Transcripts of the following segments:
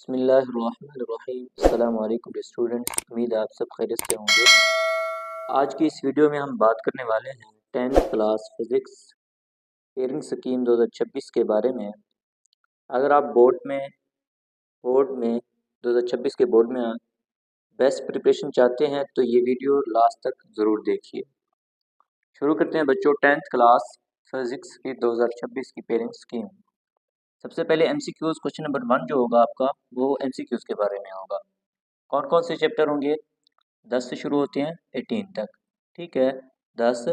बिस्मिल्लाहिर्रहमानिर्रहीम। अस्सलाम वालेकुम स्टूडेंट्स, उम्मीद है आप सब खैरियत से होंगे। आज की इस वीडियो में हम बात करने वाले हैं 10th class physics pairing scheme 2026 के बारे में। अगर आप बोर्ड में 2026 के बोर्ड में बेस्ट प्रिपरेशन चाहते हैं तो ये वीडियो लास्ट तक ज़रूर देखिए। शुरू करते हैं बच्चों 10th क्लास फिज़िक्स की 2026 की पेयरिंग स्कीम। सबसे पहले MCQs क्वेश्चन नंबर 1 जो होगा आपका वो MCQs के बारे में होगा। कौन कौन से चैप्टर होंगे? 10 से शुरू होते हैं 18 तक, ठीक है। 10,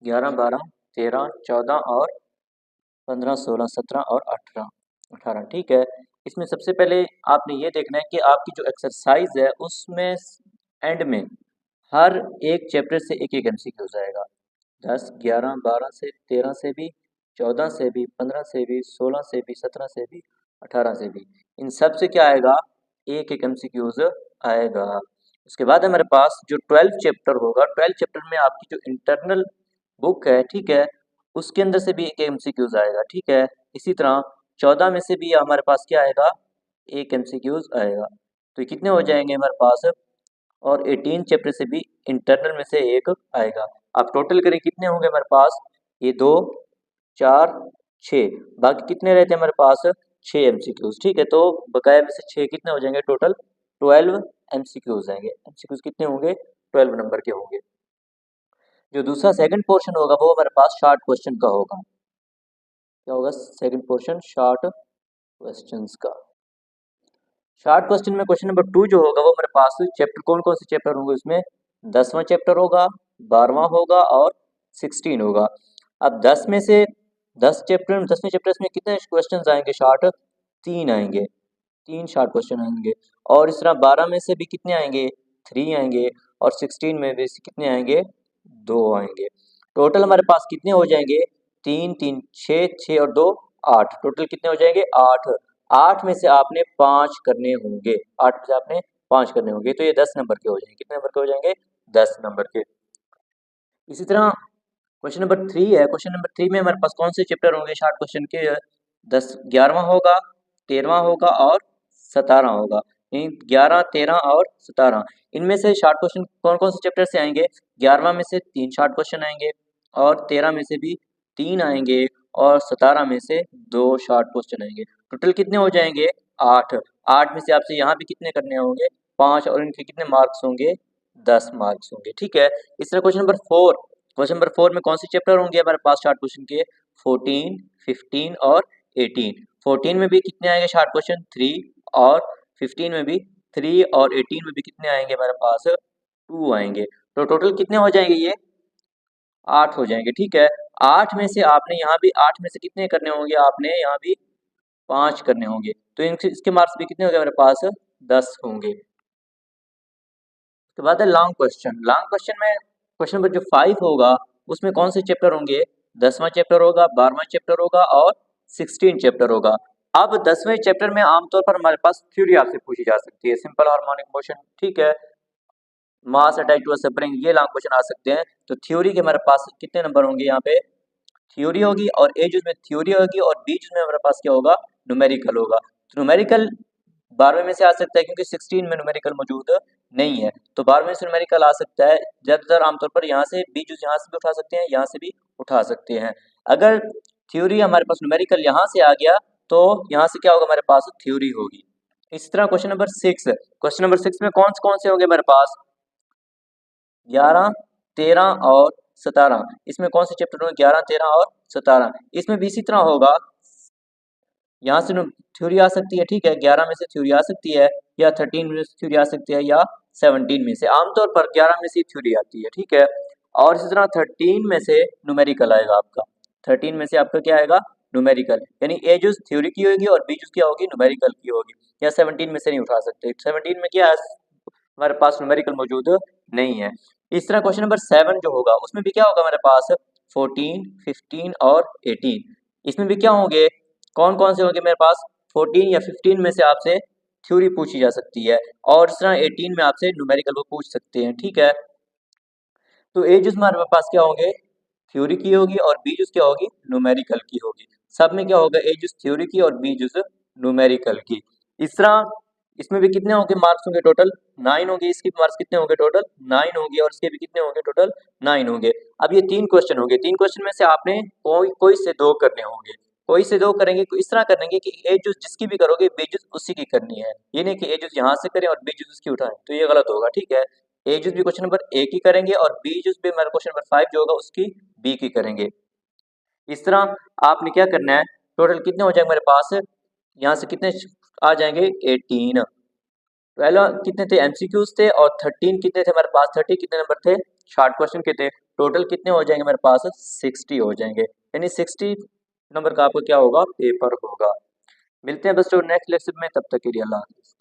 11, 12, 13, 14 और 15, 16, 17 और 18, ठीक है। इसमें सबसे पहले आपने ये देखना है कि आपकी जो एक्सरसाइज है उसमें एंड में हर एक चैप्टर से एक एक MCQ जाएगा। 10, 11, 12 से 13 से भी, 14 से भी, 15 से भी, 16 से भी, 17 से भी, 18 से भी, इन सब से क्या आएगा? एक एक MCQs आएगा। उसके बाद हमारे पास जो 12 चैप्टर होगा, 12 चैप्टर में आपकी जो इंटरनल बुक है, ठीक है, उसके अंदर से भी एक MCQs आएगा, ठीक है। इसी तरह 14 में से भी हमारे पास क्या आएगा? एक MCQs आएगा। तो कितने हो जाएंगे हमारे पास? और 18 चैप्टर से भी इंटरनल में से एक आएगा। आप टोटल करें कितने होंगे हमारे पास? ये 2, 4, 6, बाकी कितने रहते हैं हमारे पास? 6 MCQs, ठीक है। तो बकाया में से 6 कितने हो जाएंगे? टोटल 12 MCQs आएंगे। MCQs कितने होंगे? 12 नंबर के होंगे। जो दूसरा सेकंड पोर्शन होगा वो हमारे पास शॉर्ट क्वेश्चन का होगा। क्या होगा सेकंड पोर्शन? शॉर्ट क्वेश्चंस का। शॉर्ट क्वेश्चन में क्वेश्चन नंबर 2 जो होगा वो हमारे पास चैप्टर, कौन कौन से चैप्टर होंगे उसमें? 10वां चैप्टर होगा, 12वां होगा और 16 होगा। अब 10वें चैप्टर में कितने क्वेश्चंस आएंगे शॉर्ट? 3 आएंगे, 3 शॉर्ट क्वेश्चन आएंगे। और इस तरह 12 में से भी कितने आएंगे? 3 आएंगे। और 16 में भी कितने आएंगे? 2 आएंगे। टोटल हमारे पास कितने हो जाएंगे? 3, 3, 6, 6 और 2, 8। टोटल कितने हो जाएंगे? 8। 8 में से आपने 5 करने होंगे, 8 में से आपने 5 करने होंगे। तो ये 10 नंबर के हो जाएंगे। कितने नंबर के हो जाएंगे? 10 नंबर के। इसी तरह क्वेश्चन नंबर 3 है। क्वेश्चन नंबर 3 में हमारे पास कौन से चैप्टर होंगे शॉर्ट क्वेश्चन के? 11वां होगा, 13वां होगा और 17 होगा। 11, 13 और 17, इनमें से शॉर्ट क्वेश्चन कौन कौन से चैप्टर से आएंगे? 11वां में से 3 शॉर्ट क्वेश्चन आएंगे और 13 में से भी 3 आएंगे और 17 में से 2 शॉर्ट क्वेश्चन आएंगे। टोटल कितने हो जाएंगे? 8। 8 में से आपसे यहाँ भी कितने करने होंगे? 5। और इनके कितने मार्क्स होंगे? 10 मार्क्स होंगे, ठीक है। इस तरह क्वेश्चन नंबर 4, क्वेश्चन नंबर 4 में कौन से चैप्टर होंगे हमारे पास शॉर्ट क्वेश्चन के? 14, 15 और 18। 14 में भी कितने आएंगे शॉर्ट क्वेश्चन? 3। और 15 में भी 3 और 18 में भी कितने आएंगे हमारे पास? 2 आएंगे। तो टोटल कितने हो जाएंगे? ये 8 हो जाएंगे, ठीक है। 8 में से आपने यहाँ भी 8 में से कितने करने होंगे? आपने यहाँ भी 5 करने होंगे। तो इसके मार्क्स भी कितने होंगे हमारे पास? 10 होंगे। उसके बाद है लॉन्ग क्वेश्चन। लॉन्ग क्वेश्चन में क्वेश्चन नंबर जो 5 होगा उसमें कौन से चैप्टर होंगे? 10वां चैप्टर होगा, 12वां चैप्टर होगा और 16 चैप्टर होगा। अब 10वें चैप्टर में आमतौर पर हमारे पास थ्योरी आपसे पूछी जा सकती है, सिंपल हार्मोनिक मोशन, ठीक है, mass attach to a spring, ये लॉन्ग क्वेश्चन आ सकते हैं। तो थ्योरी के हमारे पास कितने नंबर होंगे? यहाँ पे थ्योरी होगी और ए में थ्योरी होगी और बी में हमारे पास क्या होगा? न्यूमेरिकल होगा। तो न्यूमेरिकल 12वें में से आ सकता है क्योंकि 16 में न्यूमेरिकल मौजूद नहीं है, तो 12वें से न्यूमेरिकल आ सकता है। ज़्यादातर आमतौर पर यहाँ से बी यहाँ से भी उठा सकते हैं, यहाँ से भी उठा सकते हैं। अगर थ्योरी हमारे पास न्यूमेरिकल यहाँ से आ गया तो यहाँ से क्या होगा? हमारे पास थ्योरी होगी। इस तरह क्वेश्चन नंबर 6, क्वेश्चन नंबर 6 में कौन से होंगे हमारे पास? 11, 13 और 17, इसमें कौन से चैप्टर होंगे? 11, 13 और 17। इसमें भी इसी तरह होगा, यहाँ से थ्योरी आ सकती है, ठीक है, 11 में से थ्योरी आ सकती है या 13 में से थ्योरी आ सकती है या 17 में से। आमतौर पर 11 में से थ्योरी आती है, ठीक है। और इसी तरह 13 में से न्यूमेरिकल आएगा आपका। 13 में से आपका क्या आएगा? न्यूमेरिकल, यानी ए जो थ्योरी की होगी और बी जो क्या होगी? न्यूमेरिकल की होगी। या 17 में से नहीं उठा सकते, 17 में क्या है? हमारे पास न्यूमेरिकल मौजूद नहीं है। इस तरह क्वेश्चन नंबर 7 जो होगा उसमें भी क्या होगा हमारे पास? 14, 15 और 18, इसमें भी क्या होंगे? कौन कौन से होंगे मेरे पास? 14 या 15 में से आपसे थ्योरी पूछी जा सकती है और इस तरह 18 में आपसे न्यूमेरिकल वो पूछ सकते हैं, ठीक है। तो ए जूस हमारे पास क्या होंगे? थ्योरी की होगी और बी जूस क्या होगी? न्यूमेरिकल की होगी। सब में क्या होगा? ए जूस थ्योरी की और बी जूस न्यूमेरिकल की। इस तरह इसमें भी कितने होंगे मार्क्स होंगे टोटल 9 होंगे। इसके मार्क्स कितने होंगे टोटल 9 होंगे और इसके भी कितने होंगे टोटल 9 होंगे। अब ये 3 क्वेश्चन होंगे, 3 क्वेश्चन में से आपने कोई से 2 करने होंगे। कोई से 2 करेंगे, इस तरह करेंगे कि ए जूस जिसकी भी करोगे बी जूस उसी की करनी है। ये नहीं कि ए जूस यहाँ से करें और बी जूस उसकी उठाएं, तो ये गलत होगा। ठीक है, ए जूस भी क्वेश्चन नंबर ए की करेंगे और बी जूस भी हमारा क्वेश्चन नंबर 5 जो होगा उसकी बी की करेंगे। इस तरह आपने क्या करना है, टोटल कितने हो जाएंगे मेरे पास, यहाँ से कितने आ जाएंगे 18। पहला कितने थे एमसीक्यूज थे और 13 कितने थे हमारे पास, 30 कितने नंबर थे, शॉर्ट क्वेश्चन के थे। टोटल कितने हो जाएंगे हमारे पास 60 हो जाएंगे, यानी 60 नंबर का आपको क्या होगा पेपर होगा। मिलते हैं बच्चों नेक्स्ट लेक्चर में, तब तक के लिए अल्लाह हाफिज़।